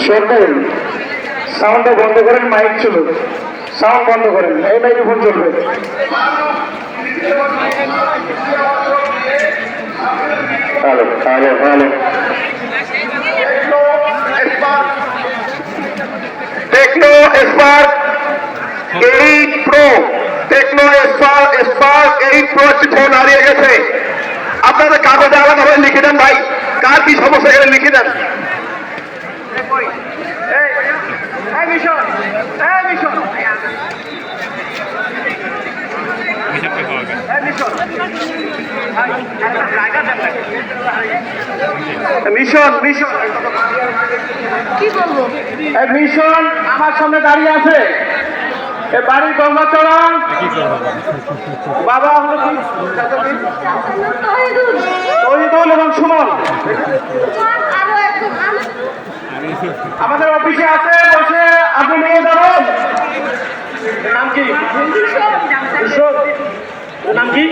শুনুন, সাউন্ডটা বন্ধ করেন, মাইক চলুক, সাউন্ড বন্ধ করেন, এই মাইক্রোফোন চলবে। Hello hello hello, Tecno Spark 8 pro, Tecno Spark 8 pro phone হারিয়ে গেছে। আপনাদের কাগজে আলাদাভাবে লিখে দেন ভাই, কার কি সমস্যা এখানে লিখে দেন। মিশন মিশন কি বলবো, মিশন আমার সামনে দাঁড়িয়ে আছে, এ বাড়ির কর্মচারী বাবা হলো শহীদুল এবং সুমন আমাদের অফিসে আছে, বসে আপনি নিয়ে যাবেন। নাম কি? নাম কি?